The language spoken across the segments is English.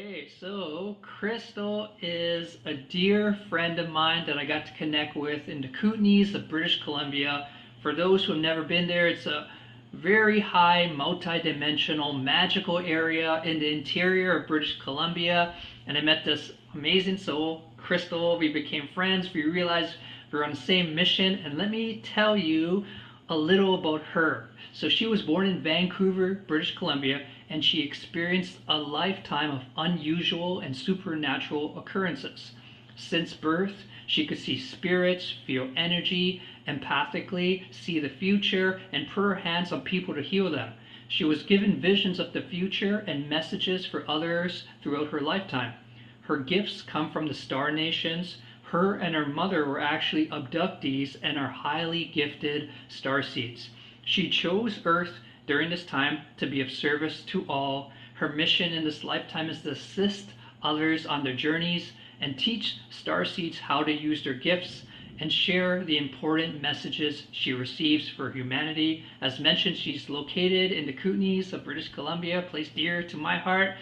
Okay, so Crystal is a dear friend of mine that I got to connect with in the Kootenays of British Columbia. For those who have never been there, it's a very high, multi-dimensional, magical area in the interior of British Columbia. And I met this amazing soul, Crystal. We became friends. We realized we were on the same mission. And let me tell you a little about her. So she was born in Vancouver, British Columbia, and she experienced a lifetime of unusual and supernatural occurrences. Since birth, she could see spirits, feel energy, empathically see the future, and put her hands on people to heal them. She was given visions of the future and messages for others throughout her lifetime. Her gifts come from the star nations. Her and her mother were actually abductees and are highly gifted starseeds. She chose Earth during this time to be of service to all. Her mission in this lifetime is to assist others on their journeys and teach starseeds how to use their gifts and share the important messages she receives for humanity. As mentioned, she's located in the Kootenays of British Columbia, a place dear to my heart.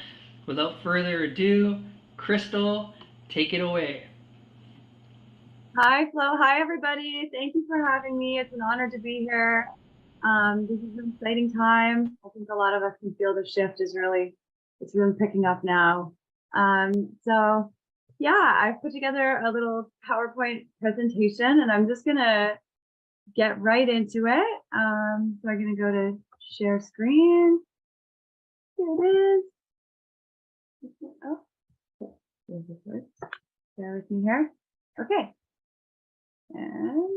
Without further ado, Crystal, take it away. Hi, Flo. Hi, everybody. Thank you for having me. It's an honor to be here. This is an exciting time. I think a lot of us can feel the shift it's really picking up now. So yeah, I've put together a little PowerPoint presentation and I'm just gonna get right into it. So I'm gonna go to share screen. Here it is. Oh, there's the first. Bear with me here. Okay. And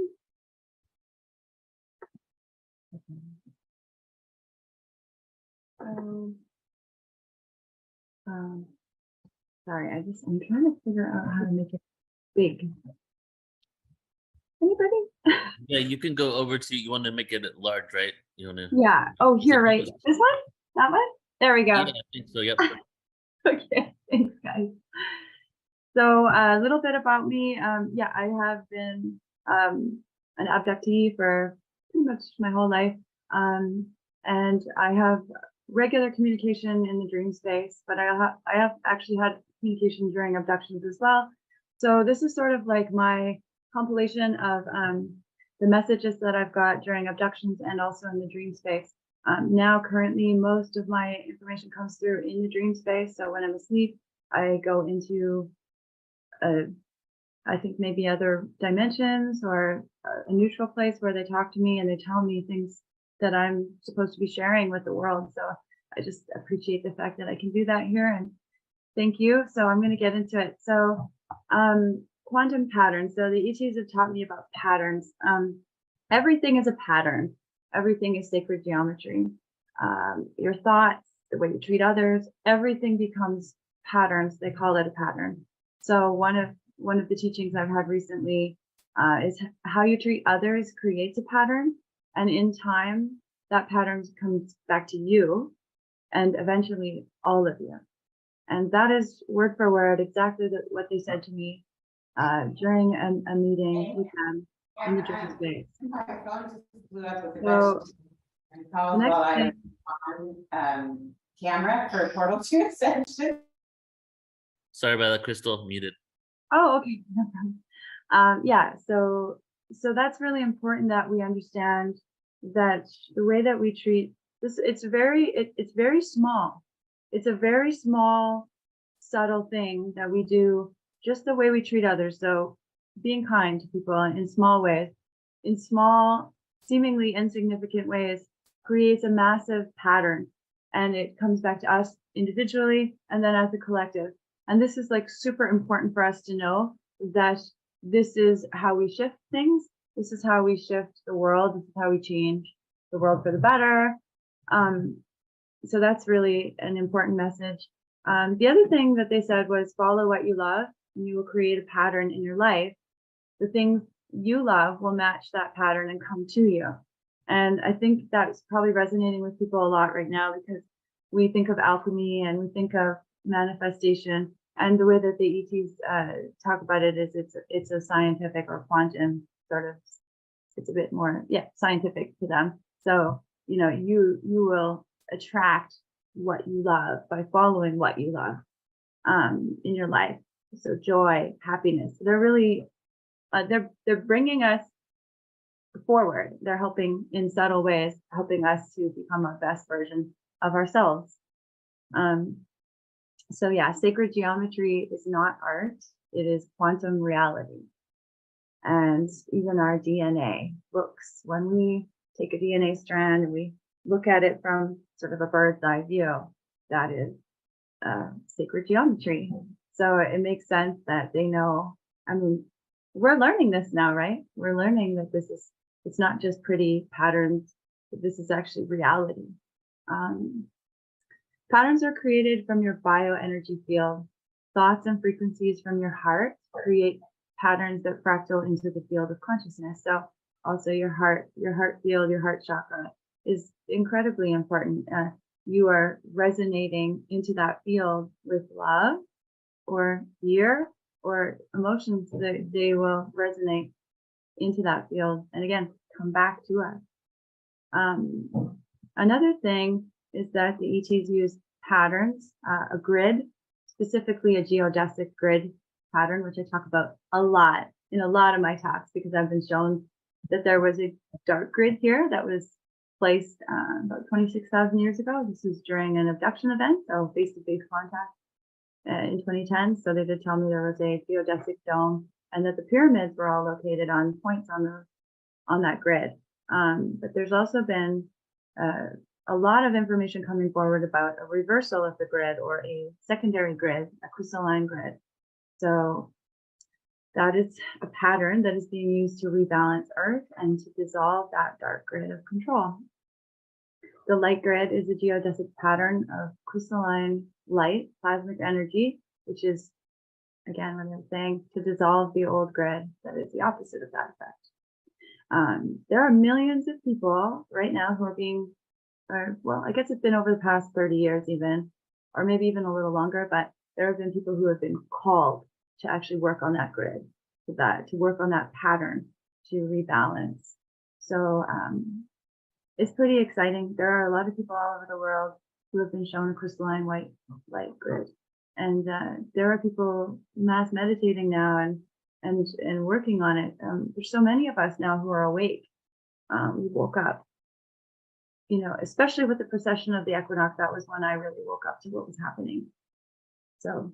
sorry, I'm trying to figure out how to make it big. Anybody? Yeah, you can go over to, you want to make it large, right? You want to? Yeah. Oh, here, right? This one? That one? There we go. Yeah, I think so, yep. Okay, thanks, guys. So a little bit about me. Yeah, I have been an abductee for pretty much my whole life. And I have regular communication in the dream space, but I have actually had communication during abductions as well. So this is sort of like my compilation of the messages that I've got during abductions and also in the dream space. Now, currently, most of my information comes through in the dream space. So when I'm asleep, I go into I think maybe other dimensions or a neutral place where they talk to me and they tell me things that I'm supposed to be sharing with the world. So I just appreciate the fact that I can do that here, and thank you. So I'm going to get into it. So quantum patterns. So the ETs have taught me about patterns. Everything is a pattern. Everything is sacred geometry. Your thoughts, the way you treat others, everything becomes patterns. They call it a pattern. So one of the teachings I've had recently is how you treat others creates a pattern, and in time that pattern comes back to you, and eventually all of you. And that is word for word exactly what they said to me during a meeting with them in the dream space. So the next thing, camera for PortalToAscension. Sorry about that, Crystal, muted. Oh, okay, no problem. Yeah, so that's really important that we understand that the way that we treat this, it's very small. It's a very small, subtle thing that we do, just the way we treat others. So being kind to people in small ways, in small, seemingly insignificant ways, creates a massive pattern, and it comes back to us individually and then as a collective. And this is like super important for us to know, that this is how we shift things. This is how we shift the world. This is how we change the world for the better. So that's really an important message. The other thing that they said was follow what you love and you will create a pattern in your life. The things you love will match that pattern and come to you. And I think that's probably resonating with people a lot right now, because we think of alchemy and we think of manifestation, and the way that the ETs talk about it is it's a scientific or quantum sort of, it's a bit more scientific to them. So you will attract what you love by following what you love. in your life. So joy, happiness. They're really they're bringing us forward. They're helping in subtle ways, helping us to become our best version of ourselves. So yeah, sacred geometry is not art. It is quantum reality. And even our DNA looks, when we take a DNA strand and we look at it from sort of a bird's eye view, that is sacred geometry. So it makes sense that they know. I mean, we're learning this now, right? We're learning that it's not just pretty patterns, but this is actually reality. Patterns are created from your bioenergy field. Thoughts and frequencies from your heart create patterns that fractal into the field of consciousness. So also your heart field, your heart chakra is incredibly important. You are resonating into that field with love or fear or emotions, that they will resonate into that field and again come back to us. Another thing is that the ETs use patterns, a grid, specifically a geodesic grid pattern, which I talk about a lot in a lot of my talks, because I've been shown that there was a dark grid here that was placed about 26,000 years ago. This was during an abduction event, so face-to-face contact in 2010. So they did tell me there was a geodesic dome and that the pyramids were all located on points on that grid. But there's also been a lot of information coming forward about a reversal of the grid or a secondary grid, a crystalline grid. So that is a pattern that is being used to rebalance Earth and to dissolve that dark grid of control. The light grid is a geodesic pattern of crystalline light, plasmic energy, which is, again, what I'm saying, to dissolve the old grid that is the opposite of that effect. There are millions of people right now who are being, well, I guess it's been over the past 30 years even, or maybe even a little longer, but there have been people who have been called to actually work on that grid, to work on that pattern, to rebalance. So it's pretty exciting. There are a lot of people all over the world who have been shown a crystalline white light grid. And there are people mass meditating now and working on it. There's so many of us now who are awake. We woke up, especially with the precession of the equinox. That was when I really woke up to what was happening. So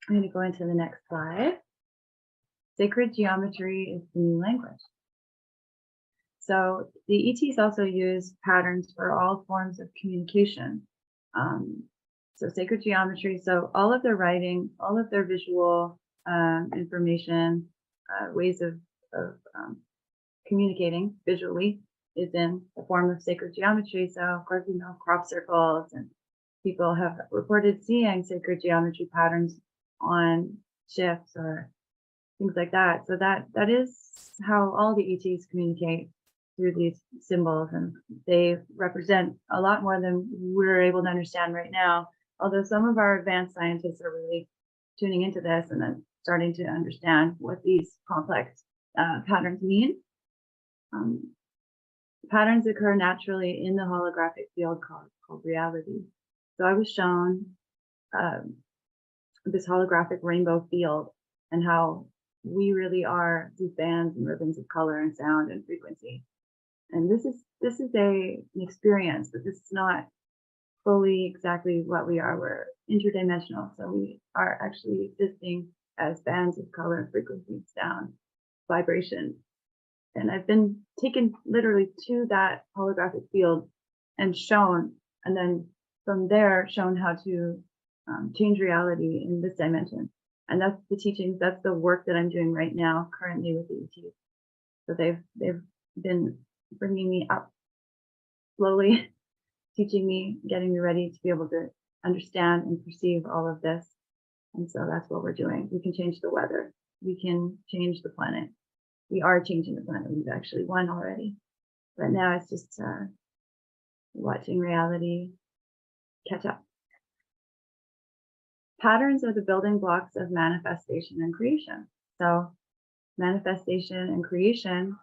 I'm going to go into the next slide. Sacred geometry is the new language. So the ETs also use patterns for all forms of communication. So sacred geometry, so all of their writing, all of their visual information, ways of communicating visually is in the form of sacred geometry. So of course, crop circles, and people have reported seeing sacred geometry patterns on ships or things like that. So that is how all the ETs communicate, through these symbols, and they represent a lot more than we're able to understand right now. Although some of our advanced scientists are really tuning into this and then starting to understand what these complex patterns mean. Patterns occur naturally in the holographic field called reality. So I was shown this holographic rainbow field and how we really are these bands and ribbons of color and sound and frequency. And this is an experience, but this is not fully exactly what we are. We're interdimensional, so we are actually existing as bands of color and frequency, sound, vibration. And I've been taken literally to that holographic field and shown, and then from there shown how to change reality in this dimension. And that's the teachings, that's the work that I'm doing right now, currently with the ETs. So they've been bringing me up slowly, teaching me, getting me ready to be able to understand and perceive all of this. And so that's what we're doing. We can change the weather. We can change the planet. We are changing the planet. We've actually won already. But now it's just watching reality catch up. Patterns are the building blocks of manifestation and creation. So manifestation and creation,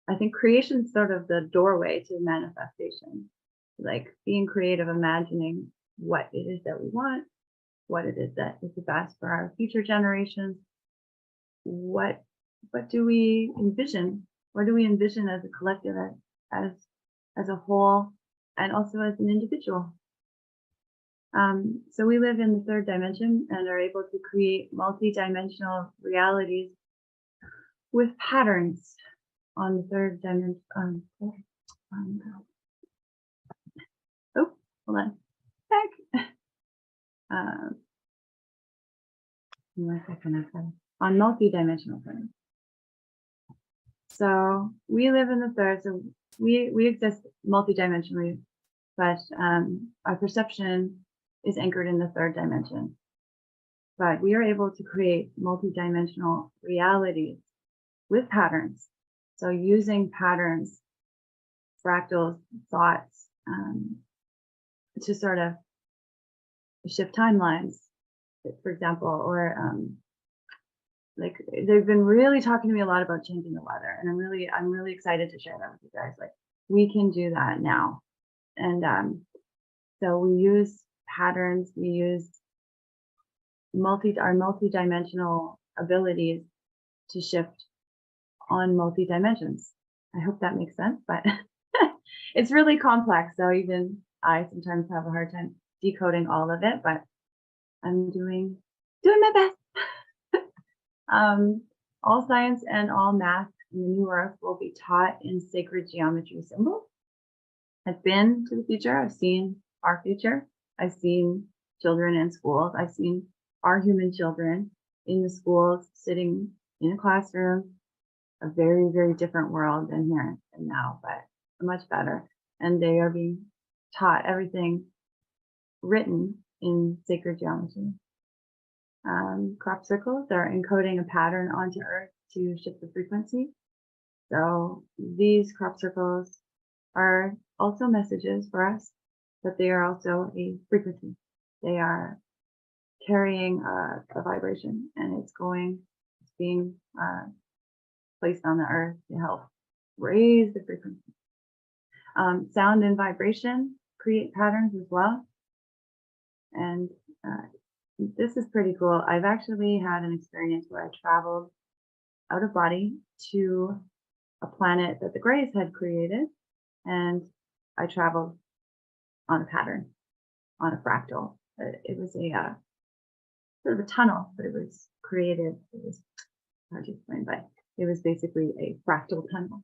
I think creation is sort of the doorway to manifestation, like being creative, imagining what it is that we want, what it is that is the best for our future generations. What do we envision? What do we envision as a collective, as a whole, and also as an individual? So we live in the third dimension and are able to create multi-dimensional realities with patterns on the third dimension. Oh, hold on. Back. On multi-dimensional plane. So we live in the third, so we exist multi-dimensionally, but our perception is anchored in the third dimension. But we are able to create multi-dimensional realities with patterns. So using patterns, fractals, thoughts, to sort of shift timelines, for example, or like they've been really talking to me a lot about changing the weather, and I'm really excited to share that with you guys. Like we can do that now, and so we use patterns, we use our multi-dimensional abilities to shift on multi-dimensions. I hope that makes sense, but it's really complex. So even I sometimes have a hard time decoding all of it, but I'm doing my best. All science and all math in the new earth will be taught in sacred geometry symbols. I've been to the future. I've seen our future. I've seen children in schools. I've seen our human children in the schools sitting in a classroom, a very, very different world than here and now, but much better. And they are being taught everything written in sacred geometry. Crop circles are encoding a pattern onto Earth to shift the frequency. So these crop circles are also messages for us, but they are also a frequency. They are carrying a vibration, and it's being placed on the Earth to help raise the frequency. Sound and vibration create patterns as well. And this is pretty cool. I've actually had an experience where I traveled out of body to a planet that the Greys had created, and I traveled on a pattern, on a fractal. It was a sort of a tunnel, but it was created. It was hard to explain, but it was basically a fractal tunnel.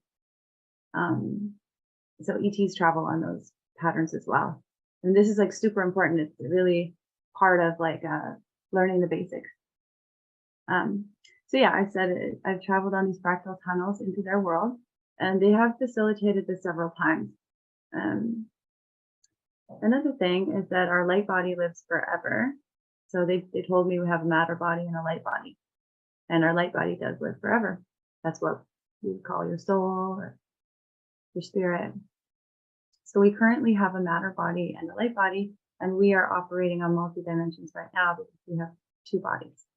So ETs travel on those patterns as well, and this is like super important. It's really part of like learning the basics. So yeah, I said it, I've traveled on these fractal tunnels into their world, and they have facilitated this several times. Another thing is that our light body lives forever. So they told me we have a matter body and a light body, and our light body does live forever. That's what we call your soul or your spirit. So we currently have a matter body and a light body, and we are operating on multi-dimensions right now because we have two bodies.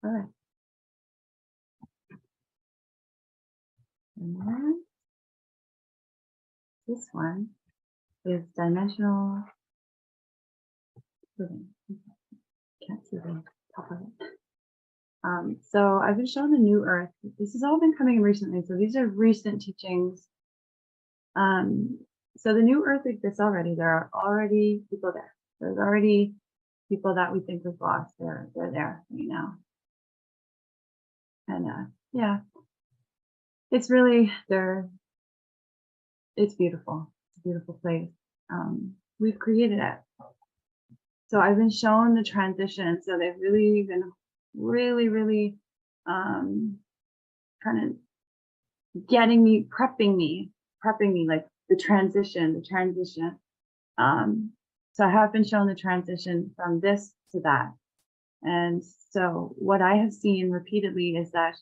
All right. And then this one is dimensional living. Can't see the top of it. So I've been shown the new earth. This has all been coming recently. So these are recent teachings. So the new earth exists already. There are already people there. There's already people that we think we've lost. They're there right now. And yeah, it's really it's beautiful. It's a beautiful place. We've created it. So I've been shown the transition. So they've really been really kind of getting me, prepping me like the transition. So I have been shown the transition from this to that. And so what I have seen repeatedly is that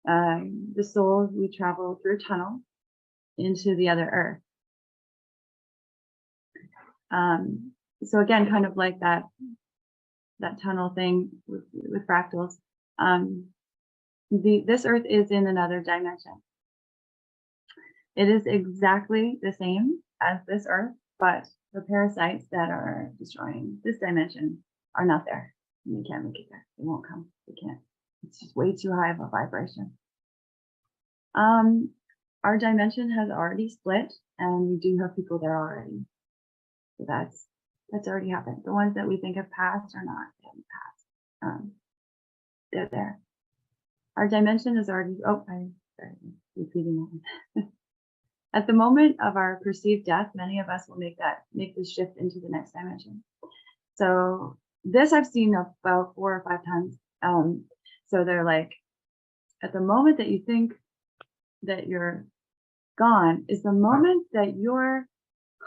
the soul, we travel through a tunnel into the other earth. So again, kind of like that tunnel thing with fractals. This earth is in another dimension. It is exactly the same as this earth, but the parasites that are destroying this dimension are not there. And they can't make it there. They won't come. They can't. It's just way too high of a vibration. Our dimension has already split, and we do have people there already. So that's already happened. The ones that we think have passed are not. They haven't passed. They're there. Our dimension is already. Oh, I'm repeating that. At the moment of our perceived death, many of us will make this shift into the next dimension. So this I've seen about 4 or 5 times. So they're like, at the moment that you think that you're gone is the moment that your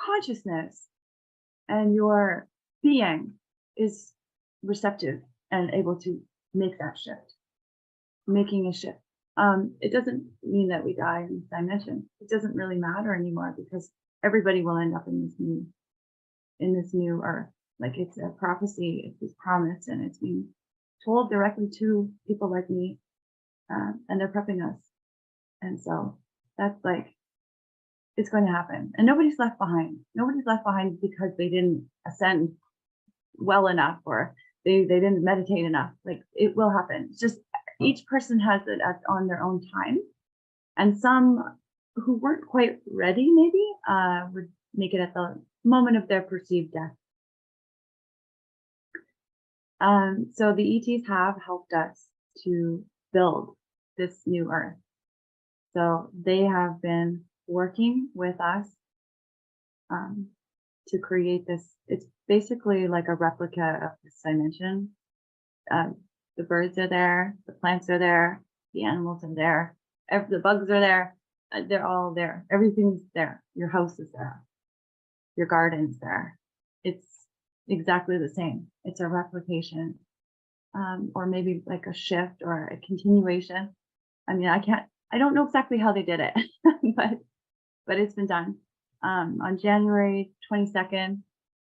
consciousness and your being is receptive and able to make that shift, making a shift. It doesn't mean that we die in this dimension. It doesn't really matter anymore because everybody will end up in this new earth. Like it's a prophecy, it's this promise, and it's being told directly to people like me, and they're prepping us. And so that's like, it's going to happen. And nobody's left behind. Nobody's left behind because they didn't ascend well enough or they didn't meditate enough. Like it will happen. It's just each person has it on their own time. And some who weren't quite ready maybe would make it at the moment of their perceived death. So the ETs have helped us to build this new earth. So they have been working with us to create this. It's basically like a replica of this dimension. The birds are there, the plants are there, the animals are there, the bugs are there. They're all there. Everything's there. Your house is there. Your garden's there. It's exactly the same. It's a replication, or maybe like a shift or a continuation. I mean, I don't know exactly how they did it, but it's been done. On January 22nd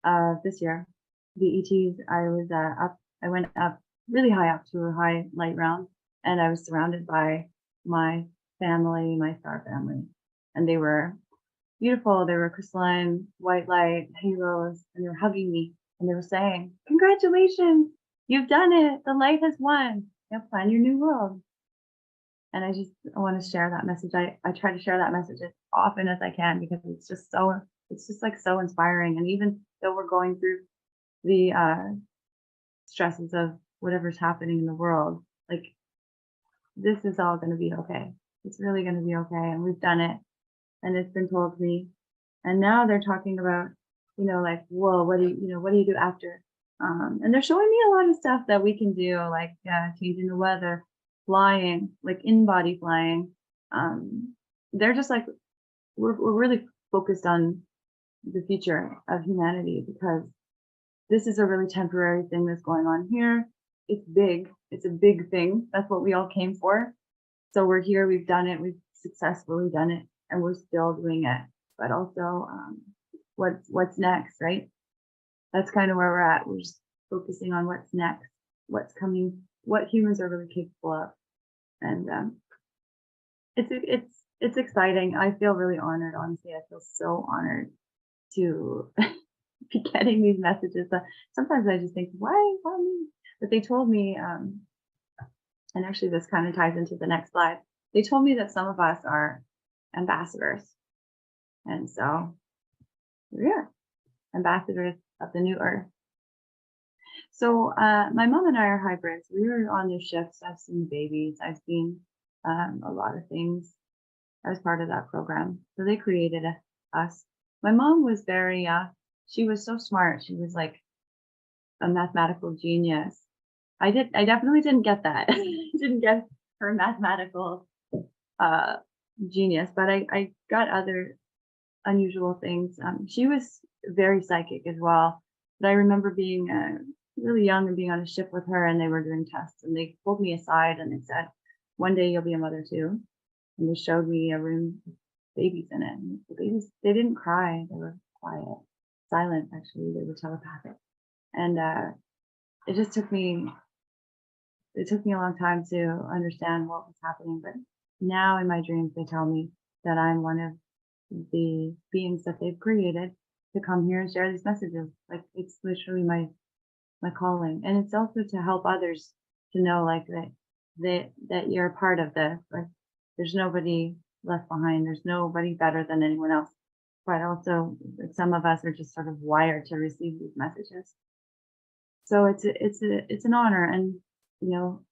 of this year, the ETs, I went up really high up to a high light round, and I was surrounded by my family, my star family, and they were beautiful. They were crystalline, white light, halos, and they were hugging me, and they were saying, "Congratulations, you've done it. The light has won. Now plan your new world." And I want to share that message. I try to share that message as often as I can because it's just so inspiring. And even though we're going through the stresses of whatever's happening in the world, like this is all going to be okay. It's really going to be okay. And we've done it. And it's been told to me. And now they're talking about, like, whoa, what do you do after? And they're showing me a lot of stuff that we can do, like changing the weather, flying, like in-body flying. They're just like, we're really focused on the future of humanity because this is a really temporary thing that's going on here. It's big. It's a big thing. That's what we all came for. So we're here. We've done it. We've successfully done it, and we're still doing it. But also, what's next, right? That's kind of where we're at. We're just focusing on what's next, what's coming, what humans are really capable of, and it's exciting. I feel really honored. Honestly, I feel so honored to be getting these messages. Sometimes I just think, why me? But they told me, and actually this kind of ties into the next slide. They told me that some of us are ambassadors, and so we are ambassadors of the new earth. So my mom and I are hybrids. We were on their shifts. I've seen babies. I've seen a lot of things. I was part of that program. So they created us. My mom was she was so smart. She was like a mathematical genius. I definitely didn't get that. Didn't get her mathematical genius, but I got other unusual things. She was very psychic as well. But I remember being really young and being on a ship with her, and they were doing tests, and they pulled me aside and they said, "One day you'll be a mother too." And they showed me a room with babies in it. And the babies, they didn't cry. They were quiet, silent. Actually, they were telepathic. And it just took me. It took me a long time to understand what was happening. But now in my dreams, they tell me that I'm one of the beings that they've created to come here and share these messages. Like, it's literally my calling, and it's also to help others to know, like, that you're a part of this. Like, there's nobody left behind. There's nobody better than anyone else. But also, some of us are just sort of wired to receive these messages. So it's an honor, and you know,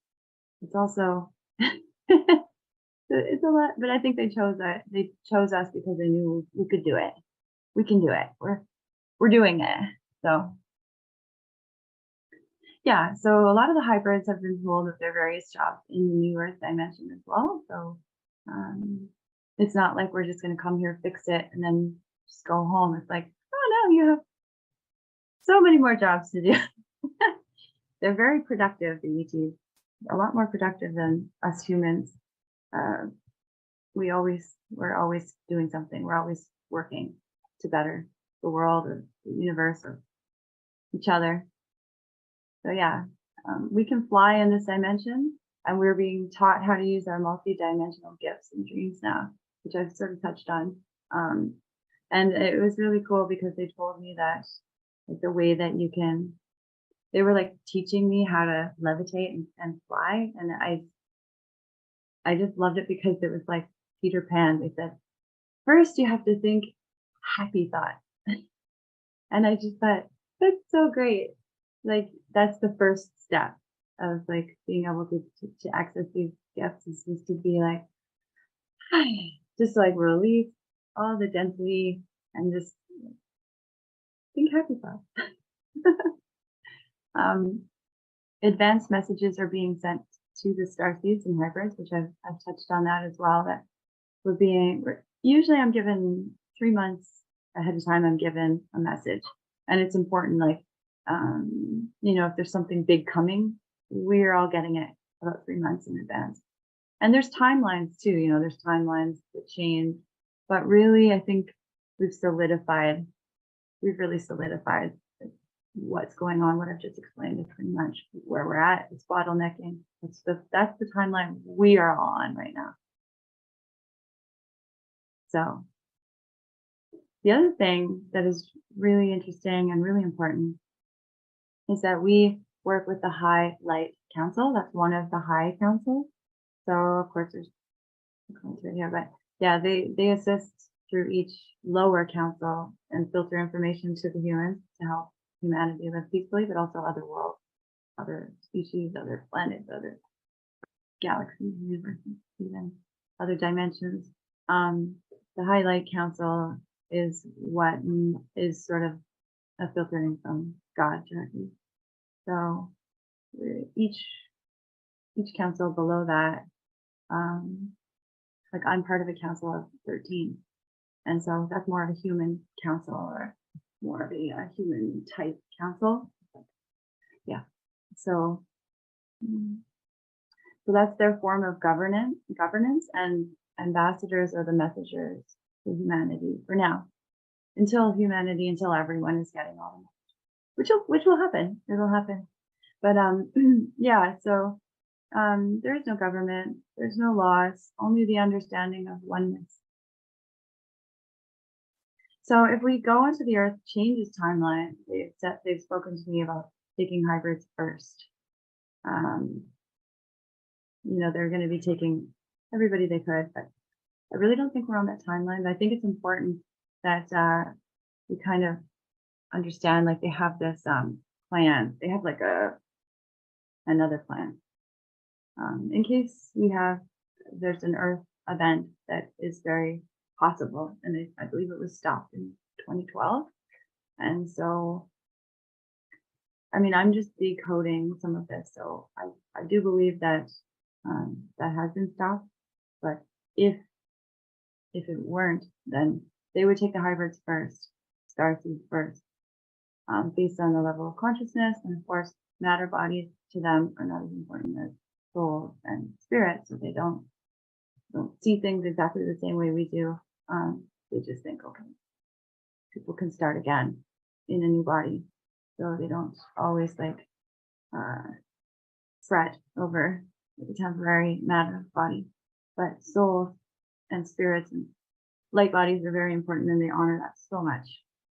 it's also it's a lot. But I think they chose us because they knew we could do it. We can do it. We're doing it. So yeah. So a lot of the hybrids have been told of their various jobs in the New Earth dimension as well. So it's not like we're just going to come here, fix it, and then just go home. It's like, oh no, you have so many more jobs to do. They're very productive, the ETs, a lot more productive than us humans. We're always doing something. We're always working to better the world or the universe or each other. So yeah, we can fly in this dimension, and we're being taught how to use our multi-dimensional gifts and dreams now, which I've sort of touched on. And it was really cool because they told me that, like, the way that they were like teaching me how to levitate and fly. And I just loved it because it was like Peter Pan. They said, first you have to think happy thoughts. And I just thought, that's so great. Like, that's the first step of like being able to access these gifts, is just to be like, just like release all the density and just think happy thoughts. Advanced messages are being sent to the starseeds and hybrids, which I've touched on that as well. That usually I'm given 3 months ahead of time. I'm given a message, and it's important. Like, you know, if there's something big coming, we're all getting it about 3 months in advance. And there's timelines too. You know, there's timelines that change, but really, I think we've really solidified what's going on. What I've just explained is pretty much where we're at. It's bottlenecking. That's the timeline we are all on right now. So the other thing that is really interesting and really important is that we work with the High Light Council. That's one of the high councils. So of course there's right here, but yeah, they assist through each lower council and filter information to the humans to help humanity live peacefully, but also other worlds, other species, other planets, other galaxies, universes, even other dimensions. The High Light Council is what is sort of a filtering from God directly. So each council below that, like, I'm part of a council of 13, and so that's more of a human council, or more of a human type council. Yeah. So that's their form of governance, and ambassadors are the messengers to humanity for now, until everyone is getting all the message, which will happen. It'll happen. But yeah, so there is no government, there's no laws, only the understanding of oneness. So if we go into the Earth Changes timeline, they've spoken to me about taking hybrids first. You know, they're going to be taking everybody they could, but I really don't think we're on that timeline. But I think it's important that we kind of understand, like, they have this plan. They have like another plan in case there's an Earth event that is very possible, and I believe it was stopped in 2012. And so, I mean, I'm just decoding some of this, so I do believe that that has been stopped. But if it weren't, then they would take the hybrids first, starseeds first, based on the level of consciousness. And of course, matter bodies to them are not as important as souls and spirits, so they don't see things exactly the same way we do. They just think, okay, people can start again in a new body, so they don't always like fret over the temporary matter body. But souls and spirits and light bodies are very important, and they honor that so much.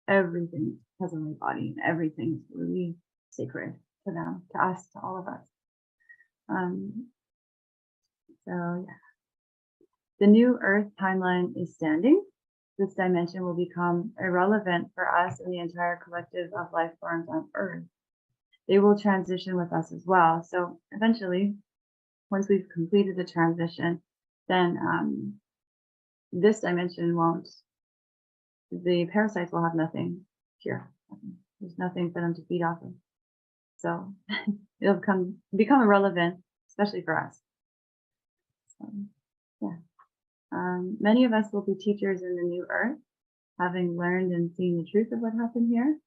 everything heavenly body, and everything's really sacred to them, to us, to all of us. So yeah, the new Earth timeline is standing. This dimension will become irrelevant for us and the entire collective of life forms on Earth. They will transition with us as well. So eventually, once we've completed the transition, then this dimension won't, the parasites will have nothing here. There's nothing for them to feed off of. So it'll become irrelevant, especially for us. So, yeah. Many of us will be teachers in the new Earth, having learned and seen the truth of what happened here.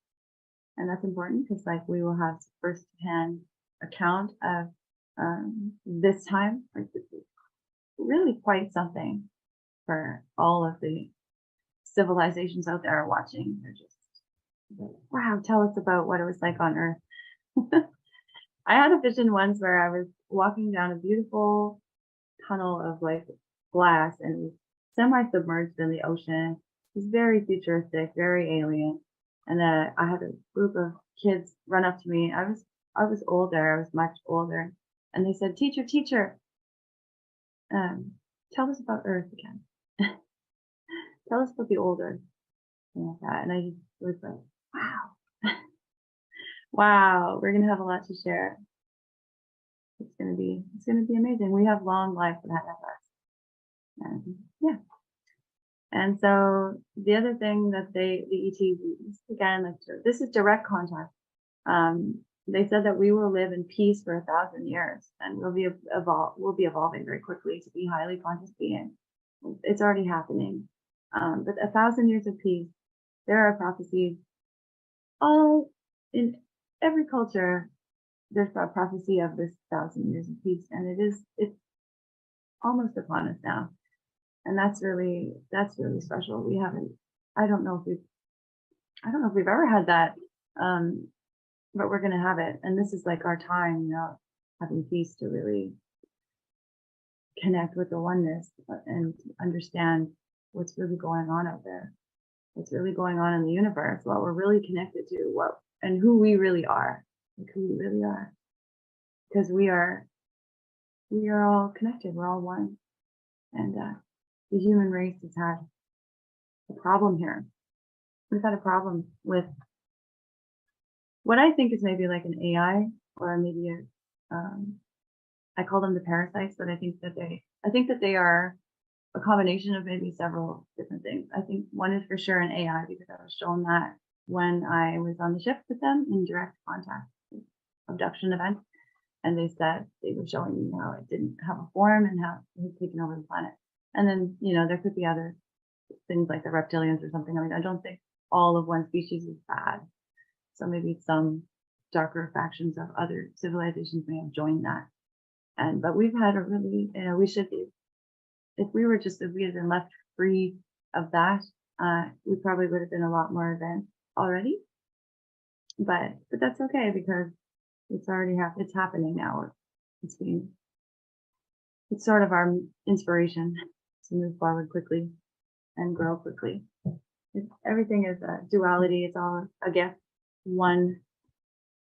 And that's important because like we will have first-hand account of this time. Like this is really quite something for all of the civilizations out there watching. They're just like, wow, tell us about what it was like on Earth. I had a vision once where I was walking down a beautiful tunnel of like glass and it was semi-submerged in the ocean. It was very futuristic, very alien. And I had a group of kids run up to me. I was older. I was much older, and they said, "Teacher, tell us about Earth again. Tell us about the old Earth." And like that. And I just was like, "Wow, wow, we're gonna have a lot to share. It's gonna be amazing. We have long life ahead of us." And yeah. And so the other thing that the ETs, again, like this is direct contact. They said that we will live in peace for 1,000 years, and we'll be evolving very quickly to be highly conscious beings. It's already happening. But 1,000 years of peace. There are prophecies all in every culture. There's a prophecy of this 1,000 years of peace, and it's almost upon us now. And that's really special. We haven't, I don't know if we've ever had that, but we're going to have it. And this is like our time, having peace to really connect with the oneness and understand what's really going on out there, what's really going on in the universe, what we're really connected to, and who we really are, like who we really are, because we are all connected. We're all one. And, the human race has had a problem here. We've had a problem with what I think is maybe like an AI or maybe I call them the parasites, but I think that they are a combination of maybe several different things. I think one is for sure an AI because I was shown that when I was on the ship with them in direct contact, abduction event, and they said they were showing me how it didn't have a form and how it had taken over the planet. And then, there could be other things like the reptilians or something. I mean, I don't think all of one species is bad. So maybe some darker factions of other civilizations may have joined that. But we've had a really, we should be, if we had been left free of that, we probably would have been a lot more advanced already. But that's okay because it's already happened. It's happening now. It's sort of our inspiration to move forward quickly and grow quickly. Everything is a duality. It's all a gift. One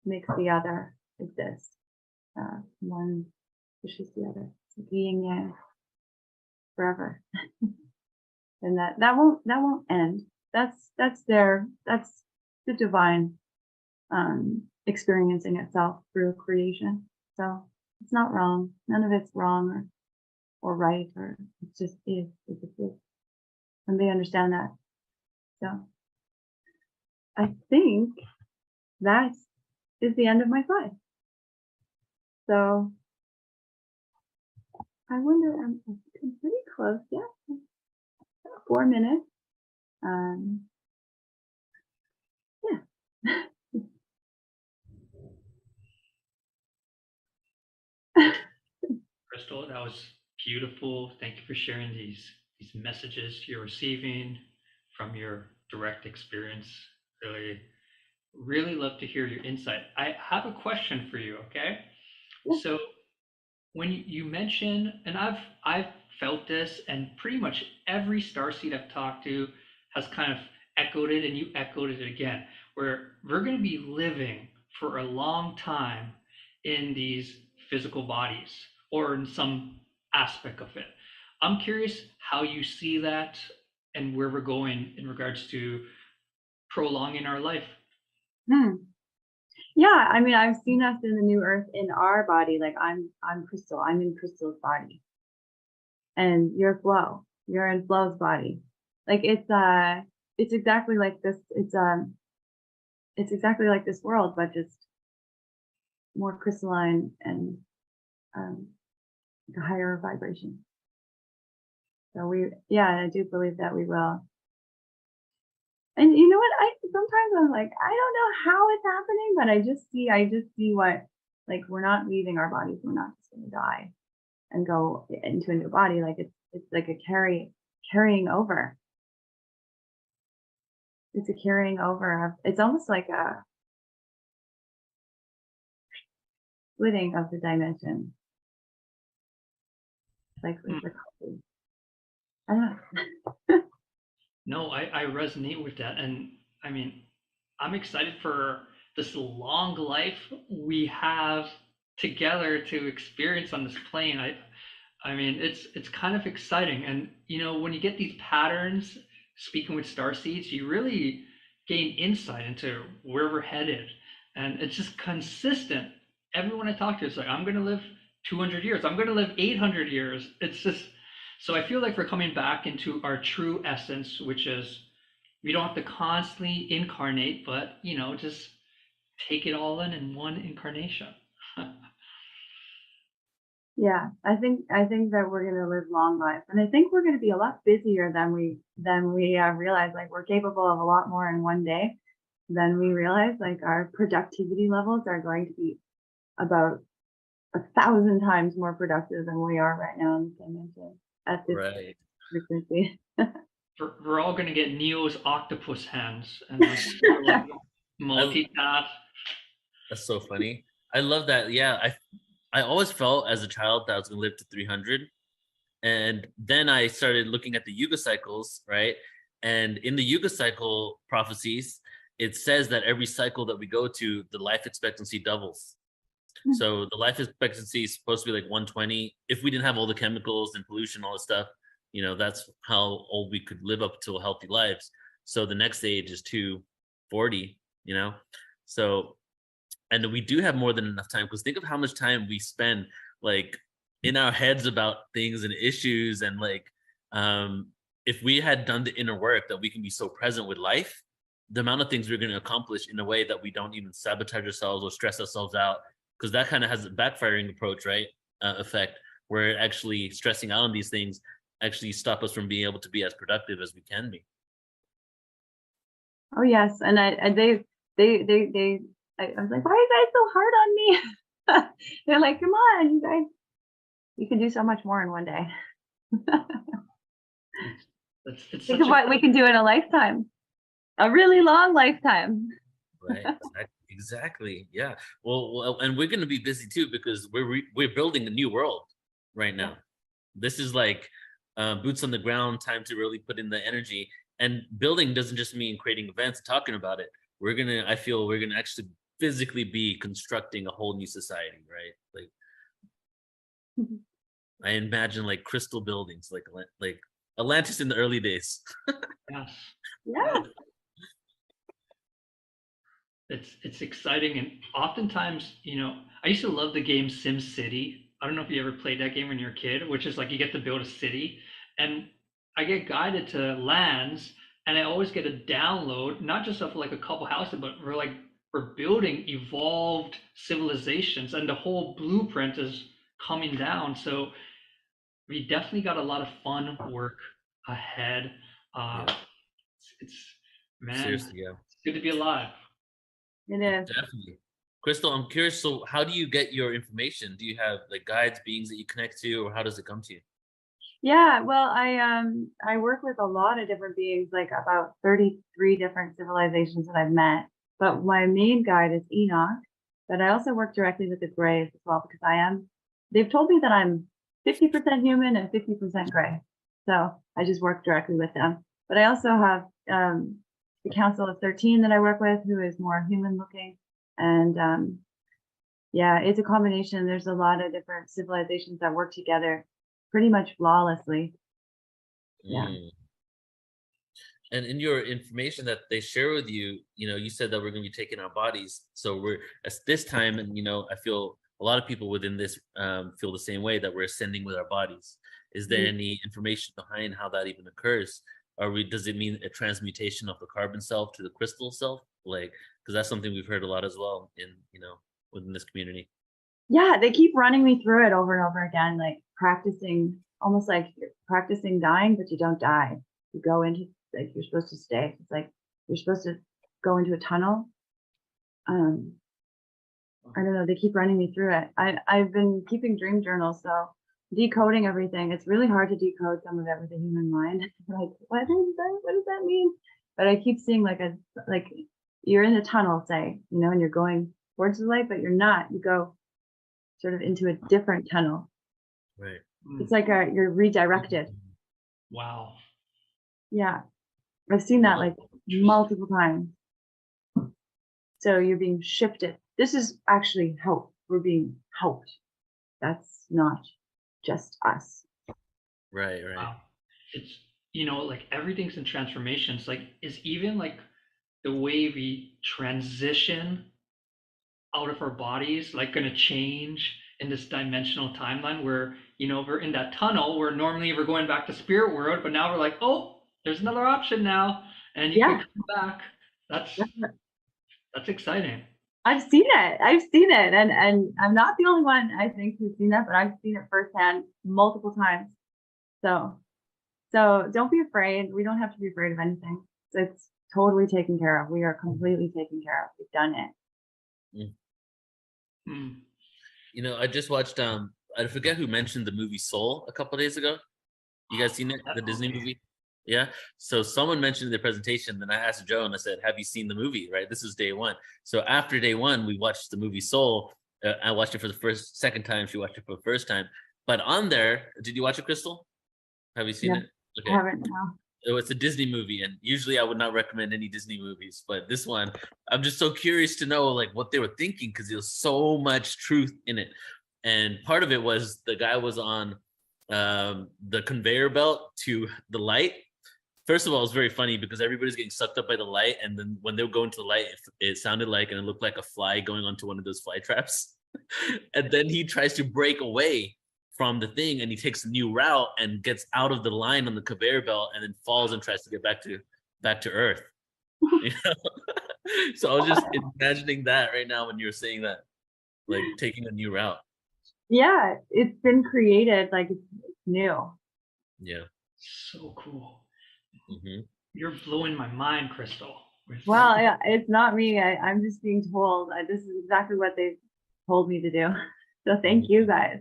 makes the other exist. One pushes the other. It's like yin yang forever. And that won't end. That's the divine experiencing itself through creation. So it's not wrong. None of it's wrong or right, or it just is. It just is. And they understand that. So I think that is the end of my slide. So I wonder, I'm pretty close. Yeah, 4 minutes. Yeah. Crystal, that was beautiful. Thank you for sharing these messages you're receiving from your direct experience. Really love to hear your insight. I have a question for you, okay? Yeah. So when you mention, and I've felt this, and pretty much every starseed I've talked to has kind of echoed it and you echoed it again, where we're going to be living for a long time in these physical bodies or in some aspect of it. I'm curious how you see that and where we're going in regards to prolonging our life. Hmm. Yeah, I mean, I've seen us in the new earth in our body. Like I'm Crystal. I'm in Crystal's body, and you're Flow. You're in Flow's body. Like it's exactly like this. It's exactly like this world, but just more crystalline and um, a higher vibration. So yeah, I do believe that we will. And you know what? Sometimes I'm like, I don't know how it's happening, but I just see what, like, we're not leaving our bodies. We're not just going to die and go into a new body. Like it's like a carrying over. It's a carrying over of, it's almost like a splitting of the dimension. Like it's like, I don't know. No, I resonate with that. And I mean, I'm excited for this long life we have together to experience on this plane. I mean, it's kind of exciting. And you know, when you get these patterns, speaking with Starseeds, you really gain insight into where we're headed. And it's just consistent. Everyone I talk to is like, I'm gonna live 200 years. I'm gonna live 800 years. It's just so I feel like we're coming back into our true essence, which is we don't have to constantly incarnate, but you know, just take it all in one incarnation. Yeah, I think that we're going to live long lives, and I think we're going to be a lot busier than we realize. Like we're capable of a lot more in one day than we realize. Like our productivity levels are going to be about 1,000 times more productive than we are right now in this dimension at this Right. frequency. We're all going to get Neo's octopus hands and like multitask. That's so funny. I love that. Yeah, I always felt as a child that I was gonna live to 300, and then I started looking at the Yuga cycles, right? And in the Yuga cycle prophecies, it says that every cycle that we go to, the life expectancy doubles. So the life expectancy is supposed to be like 120. If we didn't have all the chemicals and pollution, all this stuff, you know, that's how old we could live up to healthy lives. So the next age is 240, you know? So, and we do have more than enough time, because think of how much time we spend like in our heads about things and issues. And like, if we had done the inner work that we can be so present with life, the amount of things we're going to accomplish in a way that we don't even sabotage ourselves or stress ourselves out, because that kind of has a backfiring approach, right? Effect, where actually stressing out on these things actually stop us from being able to be as productive as we can be. Oh yes, and I was like, why are you guys so hard on me? They're like, come on, you guys, you can do so much more in one day. It's Think of what we can do in a lifetime, a really long lifetime. Right. Exactly. Yeah. Well, and we're going to be busy too, because we're building a new world right now. This is like boots on the ground time to really put in the energy. And building doesn't just mean creating events and talking about it. I feel we're gonna actually physically be constructing a whole new society, right? Like I imagine like crystal buildings, like Atlantis in the early days. yes. Yeah. It's exciting, and oftentimes, you know, I used to love the game Sim City. I don't know if you ever played that game when you were a kid, which is like you get to build a city, and I get guided to lands, and I always get a download, not just of like a couple houses, but we're building evolved civilizations, and the whole blueprint is coming down. So we definitely got a lot of fun work ahead. Uh, Yeah. it's man, Seriously, yeah. it's good to be alive. It is. Definitely. Crystal, I'm curious, so how do you get your information? Do you have like guides, beings that you connect to, or how does it come to you? Yeah, well, I work with a lot of different beings, like about 33 different civilizations that I've met. But my main guide is Enoch, but I also work directly with the Greys as well, because they've told me that I'm 50% human and 50% Grey. So I just work directly with them. But I also have the Council of 13 that I work with, who is more human looking. And yeah, it's a combination. There's a lot of different civilizations that work together pretty much flawlessly. Yeah. And in your information that they share with you, you said that we're going to be taking our bodies. So we're at this time, and I feel a lot of people within this feel the same way, that we're ascending with our bodies. Is there any information behind how that even occurs? Does it mean a transmutation of the carbon self to the crystal self? Like, because that's something we've heard a lot as well in within this community. Yeah, they keep running me through it over and over again, like practicing, almost like you're practicing dying, but you don't die. You go into, like, you're supposed to stay. It's like you're supposed to go into a tunnel. I don't know. They keep running me through it. I've been keeping dream journals, so decoding everything. It's really hard to decode some of it with the human mind. Like, what does that mean? But I keep seeing like you're in a tunnel, say, and you're going towards the light, but you're not. You go sort of into a different tunnel. Right. It's like you're redirected. Wow. Yeah. I've seen that like multiple times. So you're being shifted. This is actually help. We're being helped. That's not just us. Right. Wow. It's, like everything's in transformation. It's like, is even like the way we transition out of our bodies like going to change in this dimensional timeline where, we're in that tunnel where normally we're going back to spirit world, but now we're like, oh, there's another option now, and you can come back. That's exciting. I've seen it, and I'm not the only one, I think, who's seen that, but I've seen it firsthand multiple times. So don't be afraid. We don't have to be afraid of anything. It's totally taken care of. We are completely taken care of. We've done it. I just watched I forget who mentioned the movie Soul a couple of days ago. You guys seen it? The Disney movie? Yeah. So someone mentioned in their presentation, then I asked Joe and I said, have you seen the movie? Right. This was day one. So after day one, we watched the movie Soul. I watched it for the second time. She watched it for the first time. But on there, did you watch it, Crystal? Have you seen it? Okay. I haven't, no. It's a Disney movie, and usually I would not recommend any Disney movies, but this one, I'm just so curious to know like what they were thinking, because there's so much truth in it. And part of it was the guy was on the conveyor belt to the light. First of all, it was very funny because everybody's getting sucked up by the light, and then when they would go into the light, it sounded like, and it looked like a fly going onto one of those fly traps. And then he tries to break away from the thing, and he takes a new route and gets out of the line on the conveyor belt, and then falls and tries to get back to Earth. So I was just imagining that right now when you were saying that, like taking a new route. Yeah, it's been created like it's new. Yeah. So cool. Mm-hmm. You're blowing my mind, Crystal. Well, yeah, it's not me. I'm just being told. This is exactly what they told me to do. So thank you guys.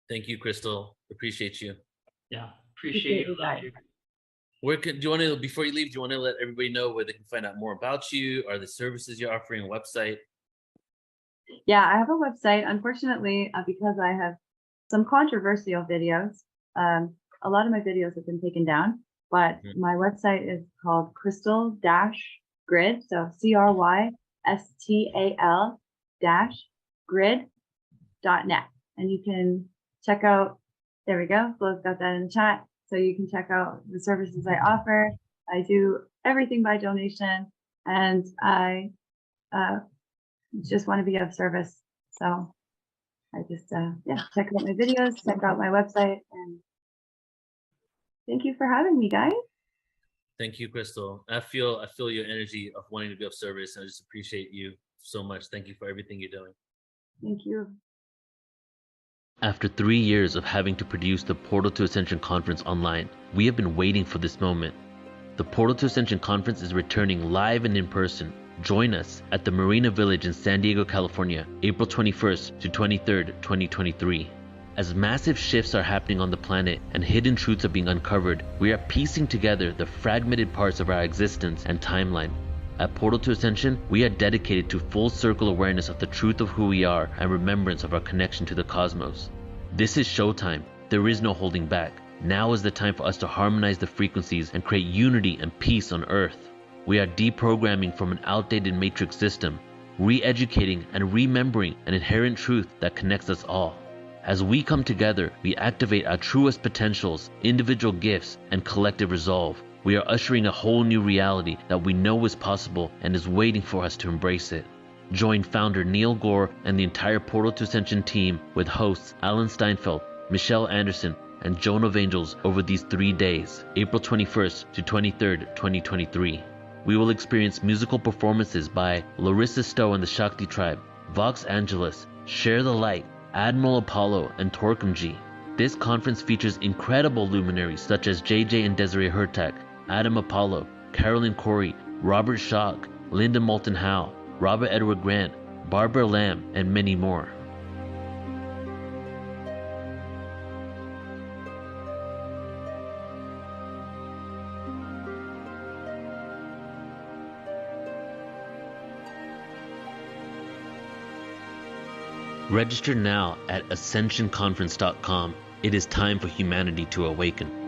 Thank you, Crystal. Appreciate you. Yeah, appreciate you. Love you. Do you want to, before you leave, do you want to let everybody know where they can find out more about you? Are the services you're offering, a website? Yeah, I have a website. Unfortunately, because I have some controversial videos, a lot of my videos have been taken down, but my website is called crystal-grid, so crystal-grid.net. And you can check out, there we go, Flo's got that in the chat. So you can check out the services I offer. I do everything by donation, and I just want to be of service. So I just, check out my videos, check out my website, and thank you for having me, guys. Thank you, Crystal. I feel your energy of wanting to be of service, and I just appreciate you so much. Thank you for everything you're doing. Thank you. After 3 years of having to produce the Portal to Ascension conference online, we have been waiting for this moment. The Portal to Ascension conference is returning live and in person. Join us at the Marina Village in San Diego, California, April 21st to 23rd, 2023. As massive shifts are happening on the planet and hidden truths are being uncovered, we are piecing together the fragmented parts of our existence and timeline. At Portal to Ascension, we are dedicated to full circle awareness of the truth of who we are and remembrance of our connection to the cosmos. This is showtime. There is no holding back. Now is the time for us to harmonize the frequencies and create unity and peace on Earth. We are deprogramming from an outdated matrix system, re-educating and remembering an inherent truth that connects us all. As we come together, we activate our truest potentials, individual gifts, and collective resolve. We are ushering a whole new reality that we know is possible and is waiting for us to embrace it. Join founder Neil Gore and the entire Portal to Ascension team with hosts Alan Steinfeld, Michelle Anderson, and Joan of Angels over these 3 days, April 21st to 23rd, 2023. We will experience musical performances by Larissa Stowe and the Shakti Tribe, Vox Angeles, Share the Light, Admiral Apollo, and Torquemji. This conference features incredible luminaries such as JJ and Desiree Hurtak, Adam Apollo, Carolyn Corey, Robert Schock, Linda Moulton Howe, Robert Edward Grant, Barbara Lamb, and many more. Register now at ascensionconference.com. It is time for humanity to awaken.